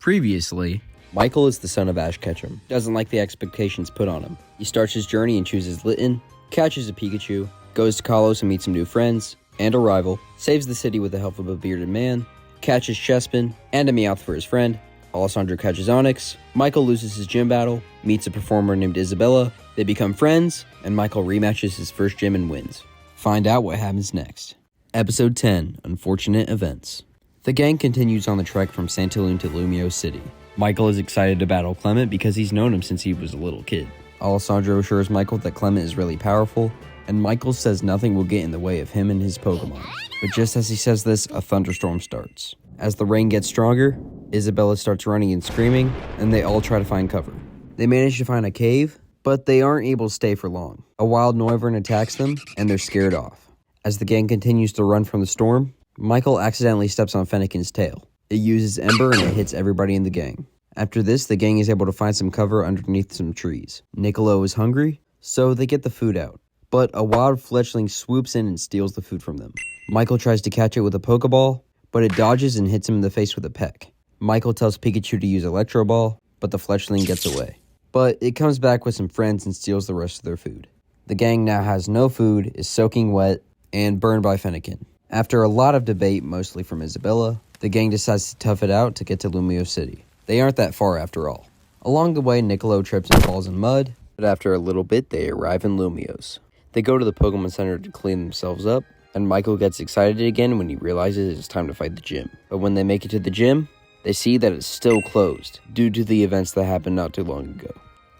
Previously, Michael is the son of Ash Ketchum. Doesn't like the expectations put on him. He starts his journey and chooses Litten, catches a Pikachu, goes to Kalos and meets some new friends, and a rival, saves the city with the help of a bearded man, catches Chespin and a Meowth for his friend, Alessandro catches Onyx, Michael loses his gym battle, meets a performer named Isabella, they become friends, and Michael rematches his first gym and wins. Find out what happens next. Episode 10, Unfortunate Events. The gang continues on the trek from Santalune to Lumio City. Michael is excited to battle Clement because he's known him since he was a little kid. Alessandro assures Michael that Clement is really powerful, and Michael says nothing will get in the way of him and his Pokemon. But just as he says this, a thunderstorm starts. As the rain gets stronger, Isabella starts running and screaming, and they all try to find cover. They manage to find a cave, but they aren't able to stay for long. A wild Noivern attacks them, and they're scared off. As the gang continues to run from the storm, Michael accidentally steps on Fennekin's tail. It uses Ember and it hits everybody in the gang. After this, the gang is able to find some cover underneath some trees. Niccolo is hungry, so they get the food out. But a wild fletchling swoops in and steals the food from them. Michael tries to catch it with a Pokeball, but it dodges and hits him in the face with a peck. Michael tells Pikachu to use Electro Ball, but the fletchling gets away. But it comes back with some friends and steals the rest of their food. The gang now has no food, is soaking wet, and burned by Fennekin. After a lot of debate, mostly from Isabella, the gang decides to tough it out to get to Lumio City. They aren't that far after all. Along the way, Niccolo trips and falls in mud, but after a little bit, they arrive in Lumios. They go to the Pokemon Center to clean themselves up, and Michael gets excited again when he realizes it's time to fight the gym. But when they make it to the gym, they see that it's still closed, due to the events that happened not too long ago.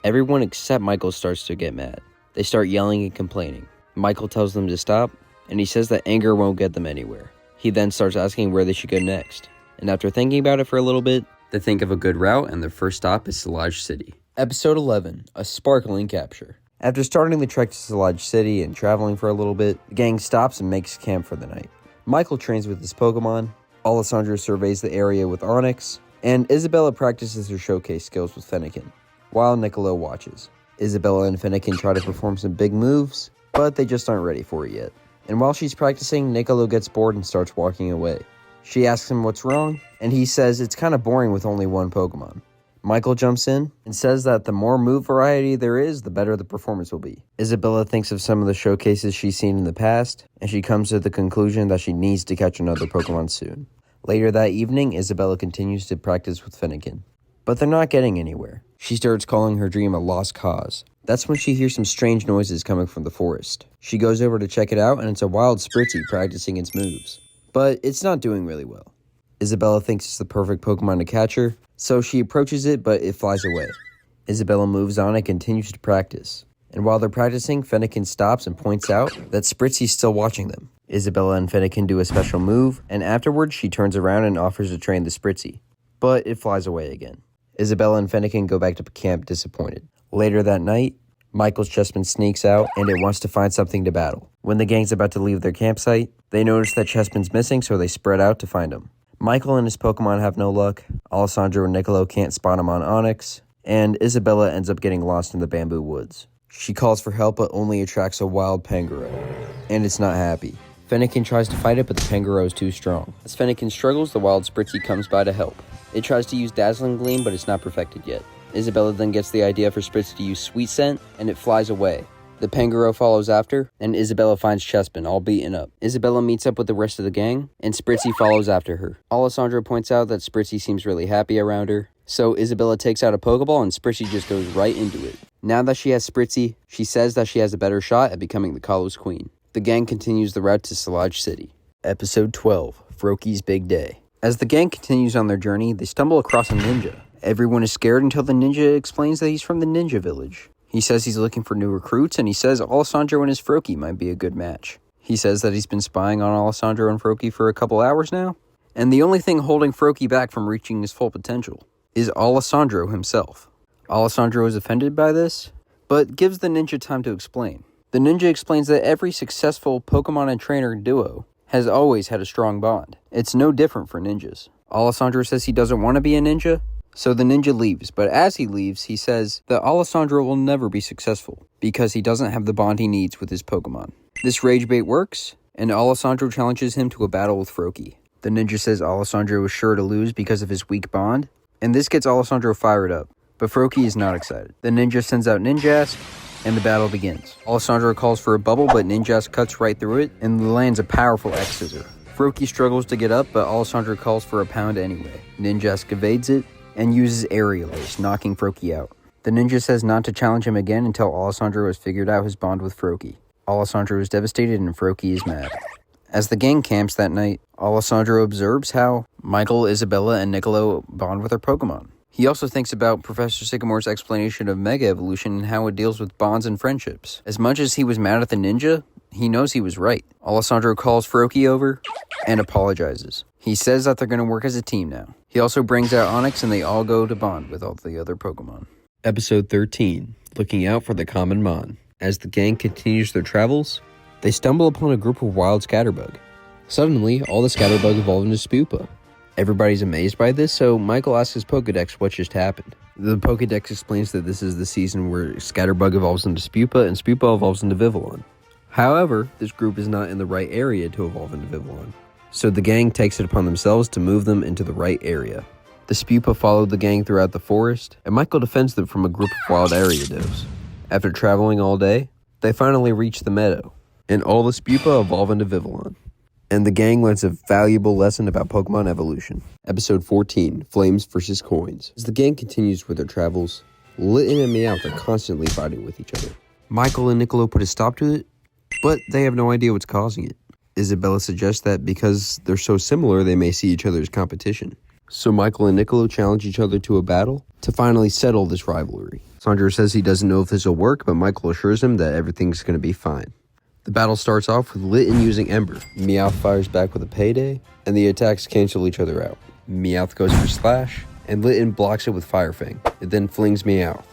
Everyone except Michael starts to get mad. They start yelling and complaining. Michael tells them to stop, and he says that anger won't get them anywhere. He then starts asking where they should go next. And after thinking about it for a little bit, they think of a good route, and their first stop is Salage City. Episode 11, A Sparkling Capture. After starting the trek to Salage City and traveling for a little bit, the gang stops and makes camp for the night. Michael trains with his Pokemon, Alessandro surveys the area with Onyx, and Isabella practices her showcase skills with Fennekin, while Niccolo watches. Isabella and Fennekin try to perform some big moves, but they just aren't ready for it yet. And while she's practicing, Niccolo gets bored and starts walking away. She asks him what's wrong, and he says it's kind of boring with only one Pokemon. Michael jumps in and says that the more move variety there is, the better the performance will be. Isabella thinks of some of the showcases she's seen in the past, and she comes to the conclusion that she needs to catch another Pokemon soon. Later that evening, Isabella continues to practice with Fennekin, but they're not getting anywhere. She starts calling her dream a lost cause. That's when she hears some strange noises coming from the forest. She goes over to check it out, and it's a wild Spritzee practicing its moves. But it's not doing really well. Isabella thinks it's the perfect Pokemon to catch her, so she approaches it, but it flies away. Isabella moves on and continues to practice. And while they're practicing, Fennekin stops and points out that Spritzee's still watching them. Isabella and Fennekin do a special move, and afterwards she turns around and offers to train the Spritzee. But it flies away again. Isabella and Fennekin go back to camp disappointed. Later that night, Michael's Chespin sneaks out, and it wants to find something to battle. When the gang's about to leave their campsite, they notice that Chespin's missing, so they spread out to find him. Michael and his Pokemon have no luck, Alessandro and Niccolo can't spot him on Onyx, and Isabella ends up getting lost in the bamboo woods. She calls for help but only attracts a wild Pangoro, and it's not happy. Fennekin tries to fight it, but the Pangoro is too strong. As Fennekin struggles, the wild Spritzee comes by to help. It tries to use Dazzling Gleam, but it's not perfected yet. Isabella then gets the idea for Spritzee to use Sweet Scent, and it flies away. The Pangoro follows after, and Isabella finds Chespin, all beaten up. Isabella meets up with the rest of the gang, and Spritzee follows after her. Alessandro points out that Spritzee seems really happy around her, so Isabella takes out a Pokeball, and Spritzee just goes right into it. Now that she has Spritzee, she says that she has a better shot at becoming the Kalos Queen. The gang continues the route to Salage City. Episode 12, Froakie's Big Day. As the gang continues on their journey, they stumble across a ninja. Everyone is scared until the ninja explains that he's from the ninja village. He says he's looking for new recruits, and he says Alessandro and his Froakie might be a good match. He says that he's been spying on Alessandro and Froakie for a couple hours now, and the only thing holding Froakie back from reaching his full potential is Alessandro himself. Alessandro is offended by this, but gives the ninja time to explain. The ninja explains that every successful Pokemon and trainer duo has always had a strong bond. It's no different for ninjas. Alessandro says he doesn't want to be a ninja, so the ninja leaves, but as he leaves, he says that Alessandro will never be successful because he doesn't have the bond he needs with his Pokemon. This rage bait works, and Alessandro challenges him to a battle with Froakie. The ninja says Alessandro is sure to lose because of his weak bond, and this gets Alessandro fired up. But Froakie is not excited. The ninja sends out Ninjask, and the battle begins. Alessandro calls for a bubble, but Ninjask cuts right through it and lands a powerful X-Scissor. Froakie struggles to get up, but Alessandro calls for a pound anyway. Ninjask evades it and uses Aerial Ace, knocking Froakie out. The ninja says not to challenge him again until Alessandro has figured out his bond with Froakie. Alessandro is devastated and Froakie is mad. As the gang camps that night, Alessandro observes how Michael, Isabella, and Niccolo bond with their Pokemon. He also thinks about Professor Sycamore's explanation of Mega Evolution and how it deals with bonds and friendships. As much as he was mad at the ninja, he knows he was right. Alessandro calls Froakie over and apologizes. He says that they're going to work as a team now. He also brings out Onix and they all go to bond with all the other Pokemon. Episode 13, Looking Out for the Common Mon. As the gang continues their travels, they stumble upon a group of wild Scatterbug. Suddenly, all the Scatterbug evolve into Spupa. Everybody's amazed by this, so Michael asks his Pokedex what just happened. The Pokedex explains that this is the season where Scatterbug evolves into Spupa and Spupa evolves into Vivillon. However, this group is not in the right area to evolve into Vivillon, so the gang takes it upon themselves to move them into the right area. The Spupa follow the gang throughout the forest, and Michael defends them from a group of wild Ariados. After traveling all day, they finally reach the meadow, and all the Spupa evolve into Vivillon. And the gang learns a valuable lesson about Pokemon evolution. Episode 14, Flames vs. Coins. As the gang continues with their travels, Litten and Meowth are constantly fighting with each other. Michael and Niccolo put a stop to it, but they have no idea what's causing it. Isabella suggests that because they're so similar, they may see each other as competition. So Michael and Niccolo challenge each other to a battle to finally settle this rivalry. Sandro says he doesn't know if this will work, but Michael assures him that everything's going to be fine. The battle starts off with Litten using Ember. Meowth fires back with a Payday, and the attacks cancel each other out. Meowth goes for Slash, and Litten blocks it with Fire Fang. It then flings Meowth.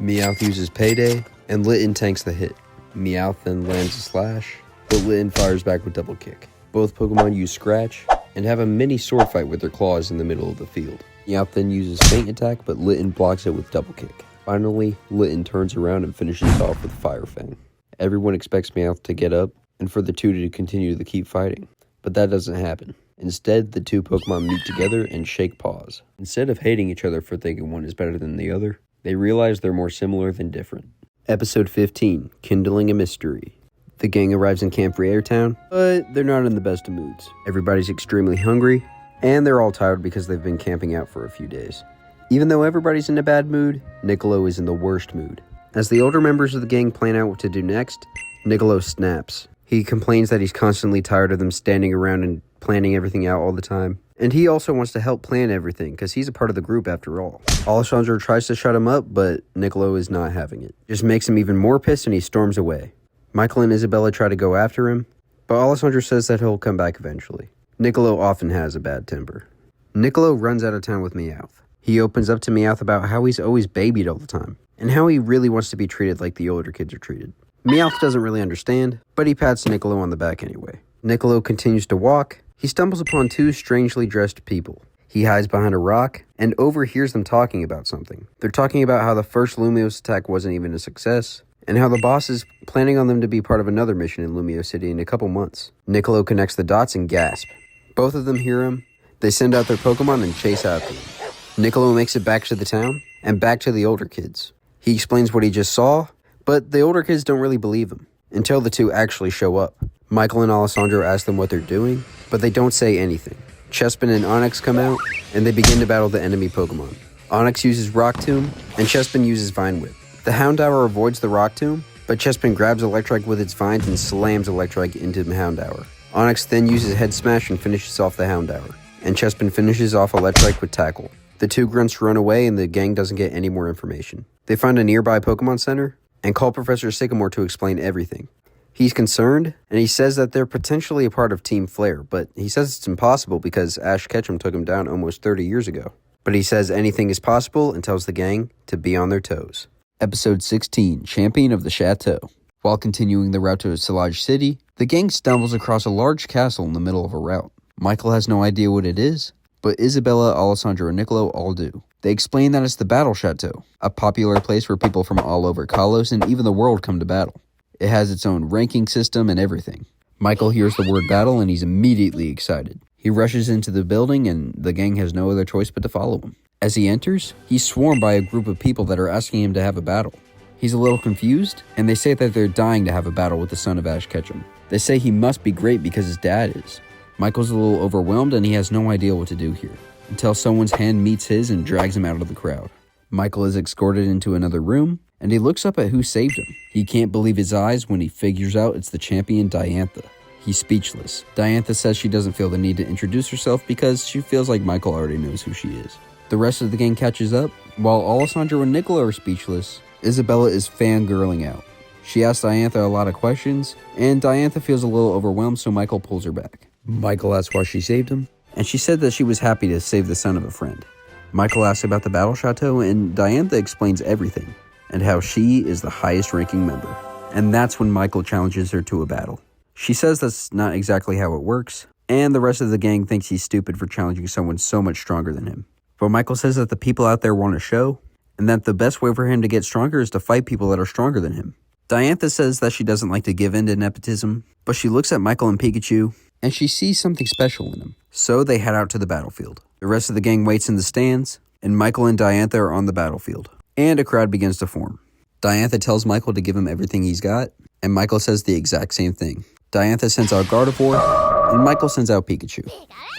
Meowth uses Payday, and Litten tanks the hit. Meowth then lands a Slash, but Litten fires back with Double Kick. Both Pokemon use Scratch, and have a mini sword fight with their claws in the middle of the field. Meowth then uses Feint Attack, but Litten blocks it with Double Kick. Finally, Litten turns around and finishes it off with Fire Fang. Everyone expects Meowth to get up, and for the two to continue to keep fighting. But that doesn't happen. Instead, the two Pokemon meet together and shake paws. Instead of hating each other for thinking one is better than the other, they realize they're more similar than different. Episode 15, Kindling a Mystery. The gang arrives in Camp Friere Town, but they're not in the best of moods. Everybody's extremely hungry, and they're all tired because they've been camping out for a few days. Even though everybody's in a bad mood, Niccolo is in the worst mood. As the older members of the gang plan out what to do next, Niccolo snaps. He complains that he's constantly tired of them standing around and planning everything out all the time. And he also wants to help plan everything, because he's a part of the group after all. Alessandro tries to shut him up, but Niccolo is not having it. Just makes him even more pissed and he storms away. Michael and Isabella try to go after him, but Alessandro says that he'll come back eventually. Niccolo often has a bad temper. Niccolo runs out of town with Meowth. He opens up to Meowth about how he's always babied all the time, and how he really wants to be treated like the older kids are treated. Meowth doesn't really understand, but he pats Niccolo on the back anyway. Niccolo continues to walk. He stumbles upon two strangely dressed people. He hides behind a rock and overhears them talking about something. They're talking about how the first Lumiose attack wasn't even a success, and how the boss is planning on them to be part of another mission in Lumio City in a couple months. Niccolo connects the dots and gasps. Both of them hear him. They send out their Pokemon and chase after him. Niccolo makes it back to the town and back to the older kids. He explains what he just saw, but the older kids don't really believe him until the two actually show up. Michael and Alessandro ask them what they're doing, but they don't say anything. Chespin and Onix come out, and they begin to battle the enemy Pokemon. Onix uses Rock Tomb, and Chespin uses Vine Whip. The Houndour avoids the Rock Tomb, but Chespin grabs Electrike with its vines and slams Electrike into the Houndour. Onix then uses Head Smash and finishes off the Houndour, and Chespin finishes off Electrike with Tackle. The two grunts run away, and the gang doesn't get any more information. They find a nearby Pokemon Center, and call Professor Sycamore to explain everything. He's concerned, and he says that they're potentially a part of Team Flare, but he says it's impossible because Ash Ketchum took him down almost 30 years ago. But he says anything is possible and tells the gang to be on their toes. Episode 16, Champion of the Chateau. While continuing the route to Silage City, the gang stumbles across a large castle in the middle of a route. Michael has no idea what it is, but Isabella, Alessandro, and Niccolo all do. They explain that it's the Battle Chateau, a popular place where people from all over Kalos and even the world come to battle. It has its own ranking system and everything. Michael hears the word battle and he's immediately excited. He rushes into the building and the gang has no other choice but to follow him. As he enters, he's swarmed by a group of people that are asking him to have a battle. He's a little confused, and they say that they're dying to have a battle with the son of Ash Ketchum. They say he must be great because his dad is. Michael's a little overwhelmed and he has no idea what to do here, until someone's hand meets his and drags him out of the crowd. Michael is escorted into another room, and he looks up at who saved him. He can't believe his eyes when he figures out it's the champion Diantha. He's speechless. Diantha says she doesn't feel the need to introduce herself because she feels like Michael already knows who she is. The rest of the gang catches up. While Alessandro and Nicola are speechless, Isabella is fangirling out. She asks Diantha a lot of questions, and Diantha feels a little overwhelmed, so Michael pulls her back. Michael asks why she saved him, and she said that she was happy to save the son of a friend. Michael asks about the battle chateau, and Diantha explains everything, and how she is the highest ranking member. And that's when Michael challenges her to a battle. She says that's not exactly how it works, and the rest of the gang thinks he's stupid for challenging someone so much stronger than him. But Michael says that the people out there want a show, and that the best way for him to get stronger is to fight people that are stronger than him. Diantha says that she doesn't like to give in to nepotism, but she looks at Michael and Pikachu, and she sees something special in him. So they head out to the battlefield. The rest of the gang waits in the stands, and Michael and Diantha are on the battlefield, and a crowd begins to form. Diantha tells Michael to give him everything he's got, and Michael says the exact same thing. Diantha sends out Gardevoir, and Michael sends out Pikachu.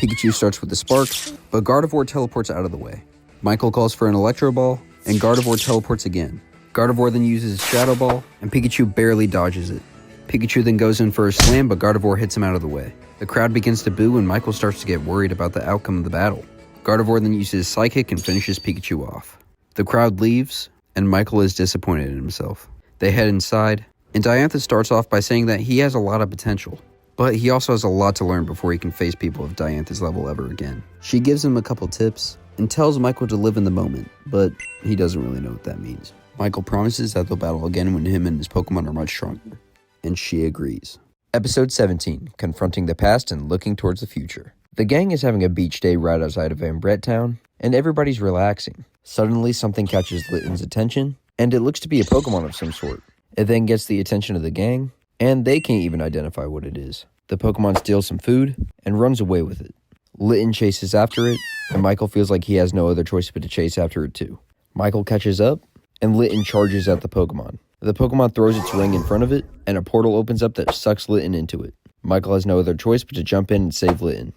Pikachu starts with the spark, but Gardevoir teleports out of the way. Michael calls for an Electro Ball, and Gardevoir teleports again. Gardevoir then uses his Shadow Ball, and Pikachu barely dodges it. Pikachu then goes in for a slam, but Gardevoir hits him out of the way. The crowd begins to boo, and Michael starts to get worried about the outcome of the battle. Gardevoir then uses Psychic and finishes Pikachu off. The crowd leaves, and Michael is disappointed in himself. They head inside, and Diantha starts off by saying that he has a lot of potential, but he also has a lot to learn before he can face people of Diantha's level ever again. She gives him a couple tips, and tells Michael to live in the moment, but he doesn't really know what that means. Michael promises that they'll battle again when him and his Pokemon are much stronger, and she agrees. Episode 17, Confronting the Past and Looking Towards the Future. The gang is having a beach day right outside of Van Brett Town, and everybody's relaxing. Suddenly, something catches Litton's attention, and it looks to be a Pokemon of some sort. It then gets the attention of the gang, and they can't even identify what it is. The Pokemon steals some food, and runs away with it. Litton chases after it, and Michael feels like he has no other choice but to chase after it too. Michael catches up, and Litton charges at the Pokemon. The Pokemon throws its ring in front of it, and a portal opens up that sucks Litton into it. Michael has no other choice but to jump in and save Litton.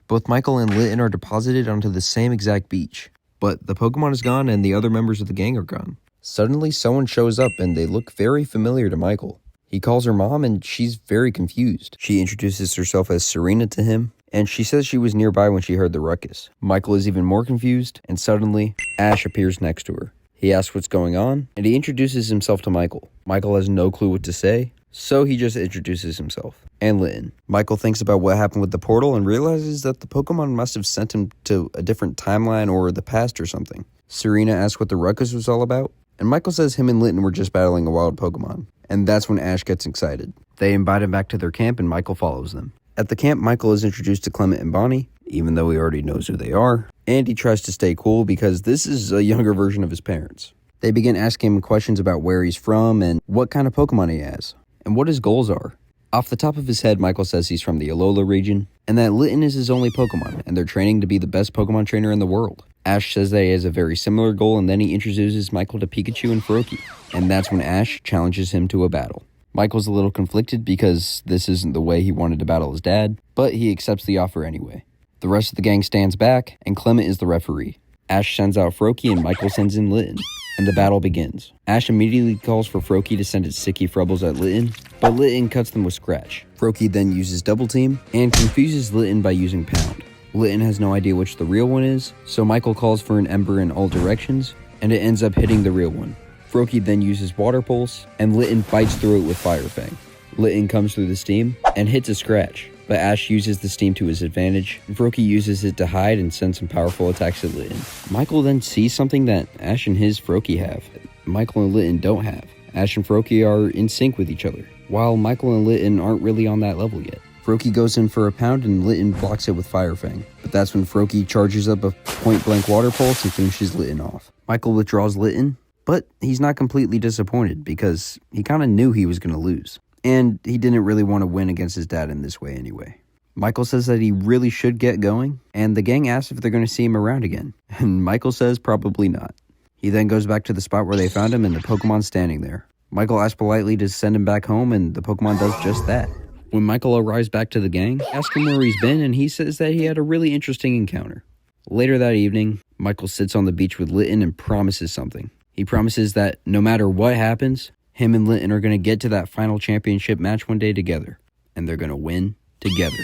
Both Michael and Litton are deposited onto the same exact beach, but the Pokemon is gone and the other members of the gang are gone. Suddenly, someone shows up and they look very familiar to Michael. He calls her mom and she's very confused. She introduces herself as Serena to him, and she says she was nearby when she heard the ruckus. Michael is even more confused, and suddenly, Ash appears next to her. He asks what's going on, and he introduces himself to Michael. Michael has no clue what to say, so he just introduces himself. And Litton. Michael thinks about what happened with the portal and realizes that the Pokemon must have sent him to a different timeline or the past or something. Serena asks what the ruckus was all about, and Michael says him and Litton were just battling a wild Pokemon. And that's when Ash gets excited. They invite him back to their camp and Michael follows them. At the camp, Michael is introduced to Clement and Bonnie, even though he already knows who they are, and he tries to stay cool because this is a younger version of his parents. They begin asking him questions about where he's from and what kind of Pokemon he has, and what his goals are. Off the top of his head, Michael says he's from the Alola region, and that Litton is his only Pokemon, and they're training to be the best Pokemon trainer in the world. Ash says that he has a very similar goal, and then he introduces Michael to Pikachu and Froakie, and that's when Ash challenges him to a battle. Michael's a little conflicted because this isn't the way he wanted to battle his dad, but he accepts the offer anyway. The rest of the gang stands back, and Clement is the referee. Ash sends out Froakie, and Michael sends in Litton, and the battle begins. Ash immediately calls for Froakie to send its sticky frubbles at Litton, but Litton cuts them with Scratch. Froakie then uses Double Team, and confuses Litton by using Pound. Litton has no idea which the real one is, so Michael calls for an Ember in all directions, and it ends up hitting the real one. Froakie then uses Water Pulse, and Litton bites through it with Fire Fang. Litton comes through the steam, and hits a Scratch, but Ash uses the steam to his advantage, and Froakie uses it to hide and send some powerful attacks at Litton. Michael then sees something that Ash and his Froakie have. Michael and Litton don't have. Ash and Froakie are in sync with each other, while Michael and Litton aren't really on that level yet. Froakie goes in for a pound and Litton blocks it with Fire Fang, but that's when Froakie charges up a point-blank Water Pulse and finishes Litton off. Michael withdraws Litton, but he's not completely disappointed because he kind of knew he was going to lose. And he didn't really want to win against his dad in this way anyway. Michael says that he really should get going, and the gang asks if they're going to see him around again, and Michael says probably not. He then goes back to the spot where they found him, and the Pokemon's standing there. Michael asks politely to send him back home, and the Pokemon does just that. When Michael arrives back to the gang, asks him where he's been, and he says that he had a really interesting encounter. Later that evening, Michael sits on the beach with Litten and promises something. He promises that no matter what happens, him and Litten are going to get to that final championship match one day together, and they're going to win together.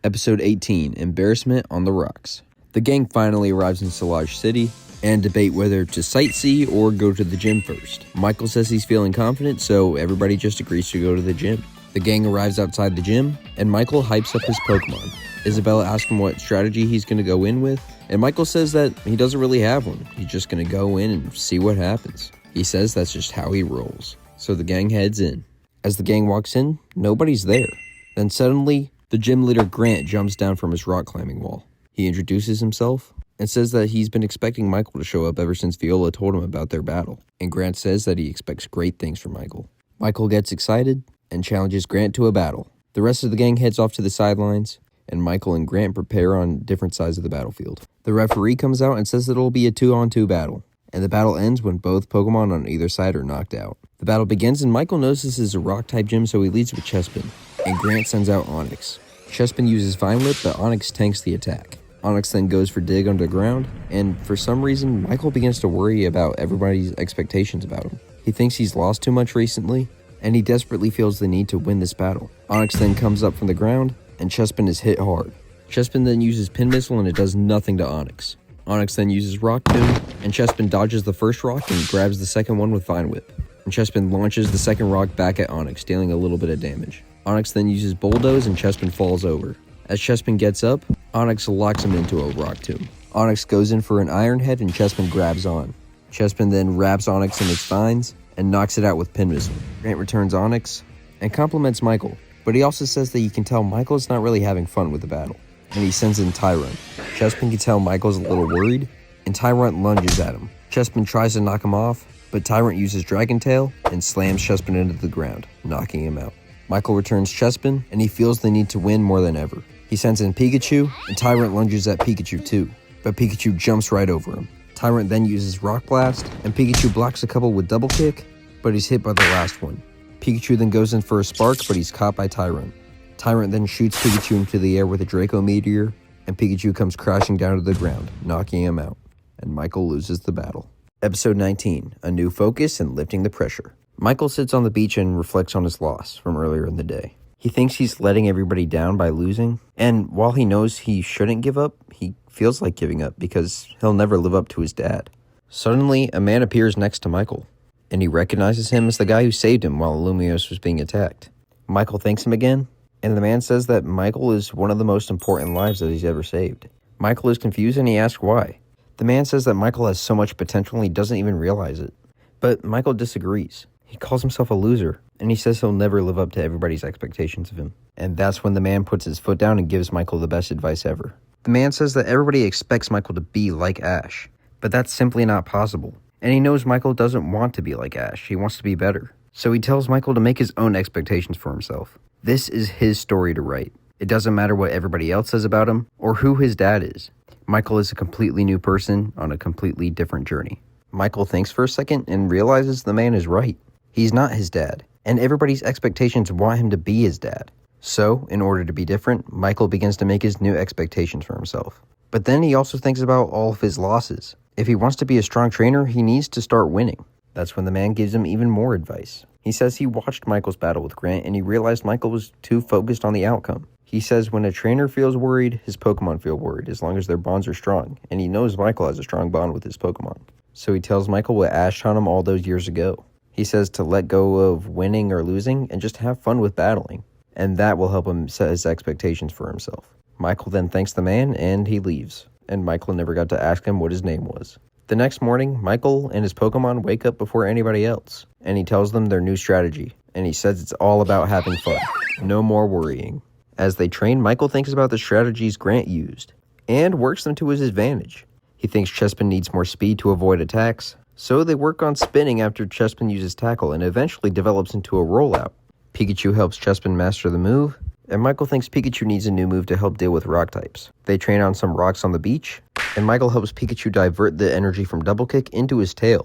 Episode 18, Embarrassment on the Rocks. The gang finally arrives in Solage City and debate whether to sightsee or go to the gym first. Michael says he's feeling confident, so everybody just agrees to go to the gym. The gang arrives outside the gym, and Michael hypes up his Pokemon. Isabella asks him what strategy he's going to go in with, and Michael says that he doesn't really have one. He's just going to go in and see what happens. He says that's just how he rolls. So the gang heads in. As the gang walks in, nobody's there. Then suddenly, the gym leader Grant jumps down from his rock climbing wall. He introduces himself and says that he's been expecting Michael to show up ever since Viola told him about their battle. And Grant says that he expects great things from Michael. Michael gets excited and challenges Grant to a battle. The rest of the gang heads off to the sidelines, and Michael and Grant prepare on different sides of the battlefield. The referee comes out and says that it'll be a 2-on-2 battle, and the battle ends when both Pokemon on either side are knocked out. The battle begins, and Michael knows this is a rock-type gym, so he leads with Chespin, and Grant sends out Onix. Chespin uses Vine Whip, but Onix tanks the attack. Onix then goes for Dig underground, and for some reason, Michael begins to worry about everybody's expectations about him. He thinks he's lost too much recently, and he desperately feels the need to win this battle. Onix then comes up from the ground, and Chespin is hit hard. Chespin then uses Pin Missile, and it does nothing to Onix. Onix then uses Rock Tomb, and Chespin dodges the first rock and grabs the second one with Vine Whip. And Chespin launches the second rock back at Onix, dealing a little bit of damage. Onix then uses Bulldoze, and Chespin falls over. As Chespin gets up, Onix locks him into a Rock Tomb. Onix goes in for an Iron Head, and Chespin grabs on. Chespin then wraps Onix in its vines and knocks it out with Pin Missile. Grant returns Onix and compliments Michael, but he also says that you can tell Michael's not really having fun with the battle, and he sends in Tyrunt. Chespin can tell Michael's a little worried, and Tyrunt lunges at him. Chespin tries to knock him off, but Tyrunt uses Dragon Tail and slams Chespin into the ground, knocking him out. Michael returns Chespin, and he feels the need to win more than ever. He sends in Pikachu, and Tyrunt lunges at Pikachu too, but Pikachu jumps right over him. Tyrunt then uses Rock Blast, and Pikachu blocks a couple with Double Kick, but he's hit by the last one. Pikachu then goes in for a Spark, but he's caught by Tyrunt. Tyrunt then shoots Pikachu into the air with a Draco Meteor, and Pikachu comes crashing down to the ground, knocking him out, and Michael loses the battle. Episode 19, A New Focus and Lifting the Pressure. Michael sits on the beach and reflects on his loss from earlier in the day. He thinks he's letting everybody down by losing, and while he knows he shouldn't give up, he feels like giving up because he'll never live up to his dad. Suddenly, a man appears next to Michael, and he recognizes him as the guy who saved him while Lumiose was being attacked. Michael thanks him again, and the man says that Michael is one of the most important lives that he's ever saved. Michael is confused and he asks why. The man says that Michael has so much potential and he doesn't even realize it. But Michael disagrees. He calls himself a loser, and he says he'll never live up to everybody's expectations of him. And that's when the man puts his foot down and gives Michael the best advice ever. The man says that everybody expects Michael to be like Ash, but that's simply not possible. And he knows Michael doesn't want to be like Ash, he wants to be better. So he tells Michael to make his own expectations for himself. This is his story to write. It doesn't matter what everybody else says about him, or who his dad is. Michael is a completely new person on a completely different journey. Michael thinks for a second and realizes the man is right. He's not his dad, and everybody's expectations want him to be his dad. So, in order to be different, Michael begins to make his new expectations for himself. But then he also thinks about all of his losses. If he wants to be a strong trainer, he needs to start winning. That's when the man gives him even more advice. He says he watched Michael's battle with Grant, and he realized Michael was too focused on the outcome. He says when a trainer feels worried, his Pokemon feel worried, as long as their bonds are strong, and he knows Michael has a strong bond with his Pokemon. So he tells Michael what Ash taught him all those years ago. He says to let go of winning or losing and just have fun with battling, and that will help him set his expectations for himself. Michael then thanks the man, and he leaves, and Michael never got to ask him what his name was. The next morning, Michael and his Pokemon wake up before anybody else, and he tells them their new strategy, and he says it's all about having fun, no more worrying. As they train, Michael thinks about the strategies Grant used, and works them to his advantage. He thinks Chespin needs more speed to avoid attacks, so they work on spinning after Chespin uses Tackle and eventually develops into a rollout. Pikachu helps Chespin master the move, and Michael thinks Pikachu needs a new move to help deal with rock types. They train on some rocks on the beach, and Michael helps Pikachu divert the energy from Double Kick into his tail.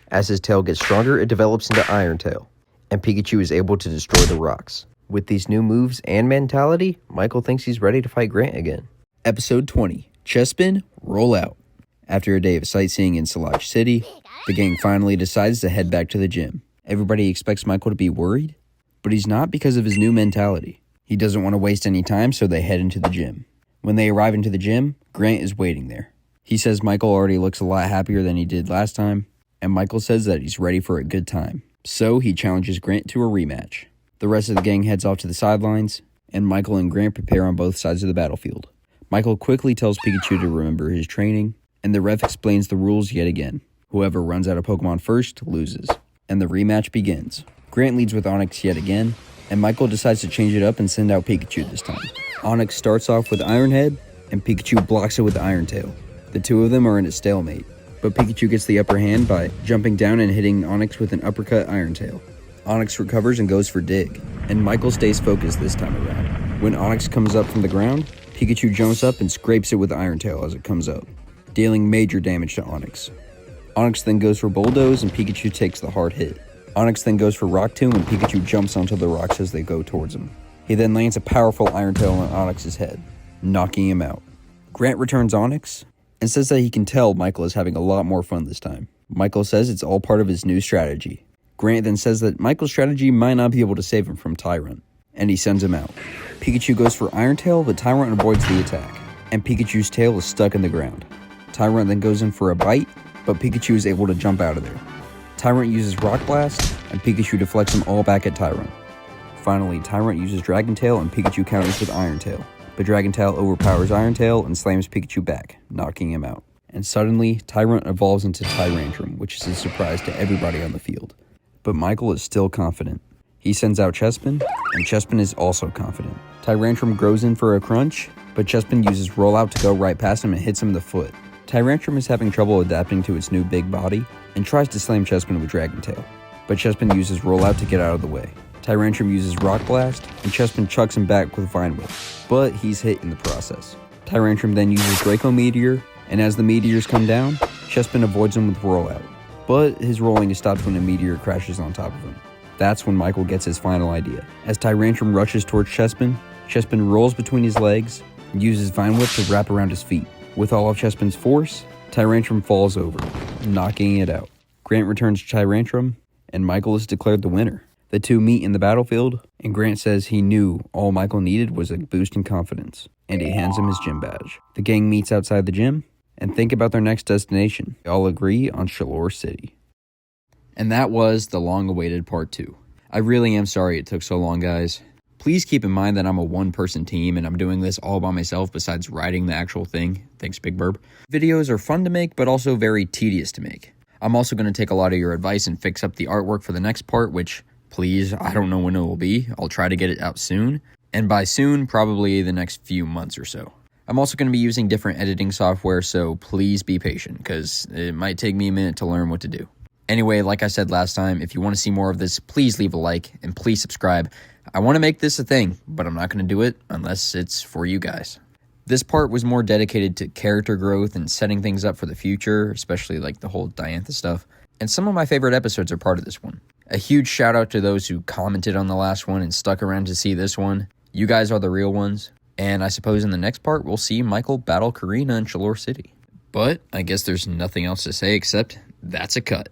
As his tail gets stronger, it develops into Iron Tail, and Pikachu is able to destroy the rocks. With these new moves and mentality, Michael thinks he's ready to fight Grant again. Episode 20, Chespin, Roll Out. After a day of sightseeing in Salage City, the gang finally decides to head back to the gym. Everybody expects Michael to be worried, but he's not because of his new mentality. He doesn't want to waste any time, so they head into the gym. When they arrive into the gym, Grant is waiting there. He says Michael already looks a lot happier than he did last time, and Michael says that he's ready for a good time. So he challenges Grant to a rematch. The rest of the gang heads off to the sidelines, and Michael and Grant prepare on both sides of the battlefield. Michael quickly tells Pikachu to remember his training, and the ref explains the rules yet again. Whoever runs out of Pokemon first loses, and the rematch begins. Grant leads with Onix yet again, and Michael decides to change it up and send out Pikachu this time. Onix starts off with Iron Head, and Pikachu blocks it with Iron Tail. The two of them are in a stalemate, but Pikachu gets the upper hand by jumping down and hitting Onix with an uppercut Iron Tail. Onix recovers and goes for Dig, and Michael stays focused this time around. When Onix comes up from the ground, Pikachu jumps up and scrapes it with Iron Tail as it comes up, dealing major damage to Onix. Onix then goes for Bulldoze and Pikachu takes the hard hit. Onix then goes for Rock Tomb and Pikachu jumps onto the rocks as they go towards him. He then lands a powerful Iron Tail on Onix's head, knocking him out. Grant returns Onix and says that he can tell Michael is having a lot more fun this time. Michael says it's all part of his new strategy. Grant then says that Michael's strategy might not be able to save him from Tyrant, and he sends him out. Pikachu goes for Iron Tail, but Tyrant avoids the attack, and Pikachu's tail is stuck in the ground. Tyrant then goes in for a bite, but Pikachu is able to jump out of there. Tyrant uses Rock Blast, and Pikachu deflects him all back at Tyrant. Finally, Tyrant uses Dragon Tail, and Pikachu counters with Iron Tail, but Dragon Tail overpowers Iron Tail and slams Pikachu back, knocking him out. And suddenly, Tyrant evolves into Tyrantrum, which is a surprise to everybody on the field. But Michael is still confident. He sends out Chespin, and Chespin is also confident. Tyrantrum grows in for a crunch, but Chespin uses Roll Out to go right past him and hits him in the foot. Tyrantrum is having trouble adapting to its new big body, and tries to slam Chespin with Dragon Tail, but Chespin uses Roll Out to get out of the way. Tyrantrum uses Rock Blast, and Chespin chucks him back with Vine Whip, but he's hit in the process. Tyrantrum then uses Draco Meteor, and as the meteors come down, Chespin avoids him with Roll Out, but his rolling is stopped when a meteor crashes on top of him. That's when Michael gets his final idea. As Tyrantrum rushes towards Chespin, Chespin rolls between his legs and uses Vine Whip to wrap around his feet. With all of Chespin's force, Tyrantrum falls over, knocking it out. Grant returns Tyrantrum, and Michael is declared the winner. The two meet in the battlefield, and Grant says he knew all Michael needed was a boost in confidence, and he hands him his gym badge. The gang meets outside the gym and think about their next destination. They all agree on Chalor City. And that was the long-awaited part 2. I really am sorry it took so long, guys. Please keep in mind that I'm a one-person team and I'm doing this all by myself besides writing the actual thing. Thanks, Bigbirb. Videos are fun to make, but also very tedious to make. I'm also going to take a lot of your advice and fix up the artwork for the next part, which, please, I don't know when it will be. I'll try to get it out soon. And by soon, probably the next few months or so. I'm also going to be using different editing software, so please be patient, because it might take me a minute to learn what to do. Anyway, like I said last time, if you want to see more of this, please leave a like, and please subscribe. I want to make this a thing, but I'm not going to do it unless it's for you guys. This part was more dedicated to character growth and setting things up for the future, especially like the whole Diantha stuff. And some of my favorite episodes are part of this one. A huge shout out to those who commented on the last one and stuck around to see this one. You guys are the real ones. And I suppose in the next part, we'll see Michael battle Karina in Chalor City. But I guess there's nothing else to say except that's a cut.